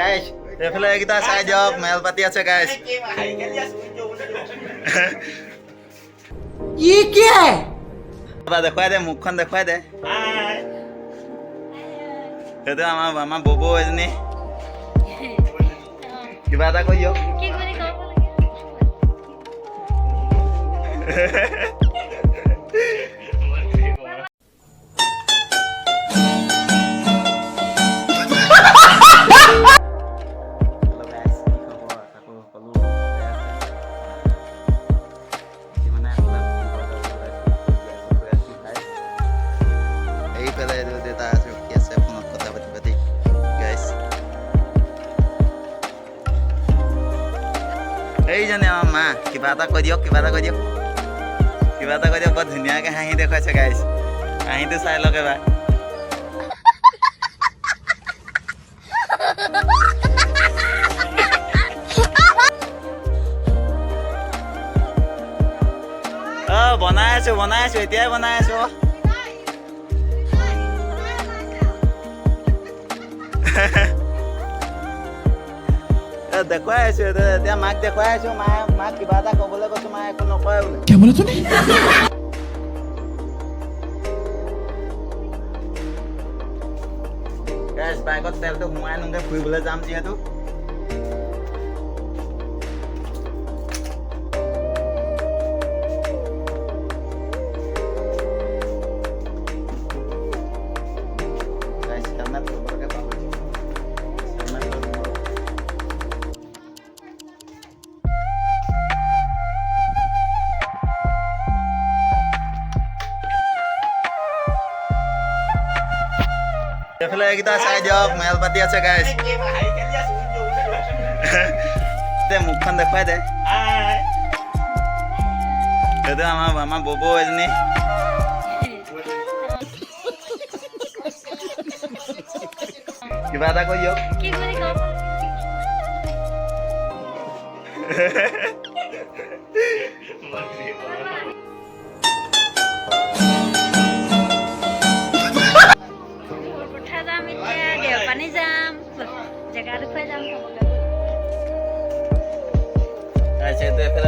গাইছ এইফালে এইকেইটা চাই দিয়ক মেল পাতি আছে গাইছ ये क्या है দেখুৱাই দে মুখখন দেখুৱাই দে সেইটো আমাৰ ববৌ এজনী কিবা এটা কৈ দিয়ক এইজনে আমাৰ মা কিবা এটা কৈ দিয়ক কিবা এটা কৈ দিয়ক কিবা এটা কৈ দিয়ক বৰ ধুনীয়াকৈ হাঁহি দেখুৱাইছে গাইছ হাঁহিটো চাই লওক এবাৰ বনাই আছো এতিয়াই বনাই আছো দেখুৱাই আছো এতিয়া মাক দেখুৱাই আছো মাক কিবা এটা ক'বলৈ কৈছো মায়ে একো নকয় বোলে বাইকত তেলটো সোমাই নোগে ফুৰিবলৈ যাম যিহেতু এইফালে এইকেইটা চাই দিয়ক মেল পাতি আছে গাইছ মুখখন দেখুৱাই দে সেইটো আমাৰ ববৌ এজনী কিবা এটা কৈ দিয়ক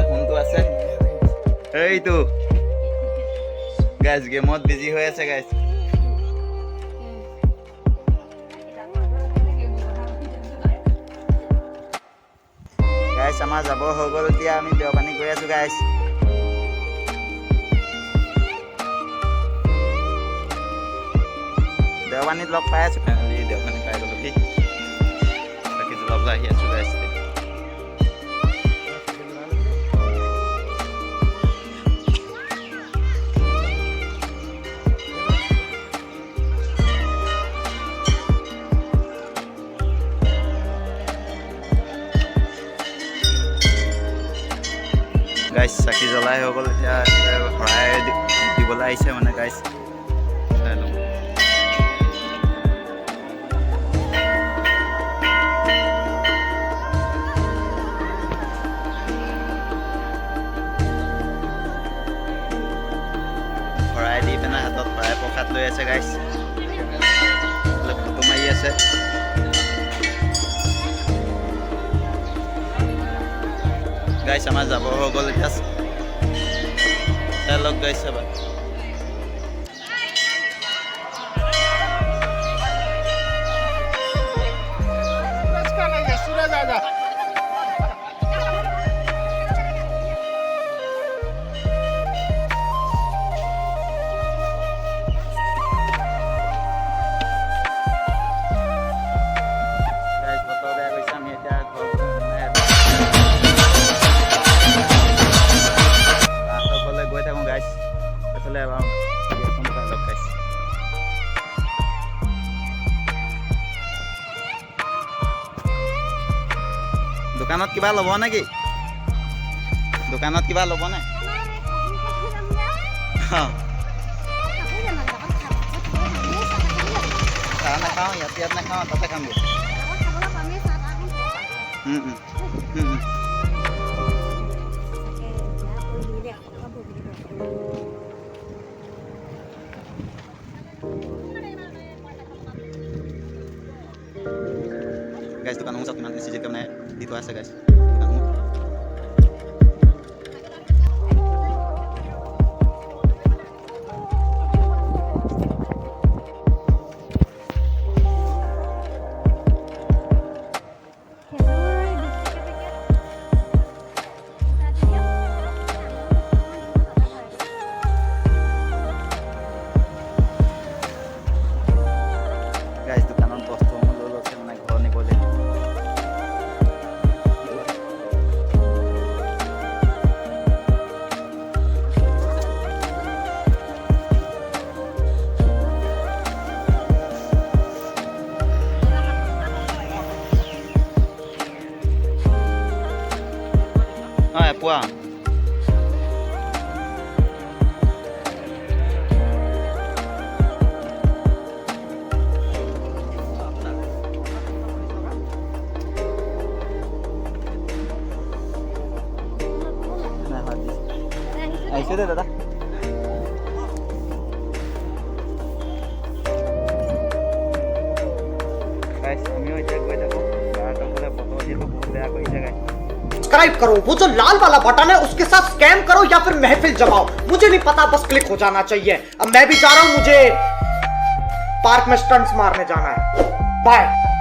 ফোনটো আছে এইটো গাইছ গেমত বিজি হৈ আছে গাইছ গাইছ আমাৰ যাব হৈ গ'ল এতিয়া আমি দেওপানী গৈ আছো গাইছ দেওপানীত লগ পাই আছো দেওপানী পাই গ'লো বাকী লগ আহি আছো গাইছ গাইছ চাকি জ্বলাই হৈ গ'ল এতিয়া শৰাই দিবলৈ আহিছে মানে গাইছ চাই লওঁ শৰাই দি পিনে হাতত শৰাই প্ৰসাদ লৈ আছে গাইছ ফটো মাৰি আছে গাইছ আমাৰ যাব হৈ গ'ল এতিয়া চাই লওক গাইছ এবাৰ দোকানত কিবা ল'ব নেকি দোকানত কিবা ল'ব নে চাহ নাখাওঁ ইয়াত নাখাওঁ তাতে খামগৈ গাইছ দোকানো চাওক কিমান চিজিলকৈ মানে দি থোৱা আছে গাইছ দোকানসমূহ। গাইজ দোকানত বস্তুসমূহ লৈ লৈছে মানে ঘৰ নিবলৈ। হয় পোৱা আহিছোঁ দে দাদা। আমিও এতিয়া গৈ থাকোঁ বাহিৰত গ'লে বতৰ যিহেতু বহুত বেয়া কৰিছে গাইছ। सब्सक्राइब करो, वो जो लाल वाला बटन है उसके साथ स्कैम करो या फिर महफिल जमाओ, मुझे नहीं पता, बस क्लिक हो जाना चाहिए। अब मैं भी जा रहा हूं, मुझे पार्क में स्टंट्स मारने जाना है। बाय।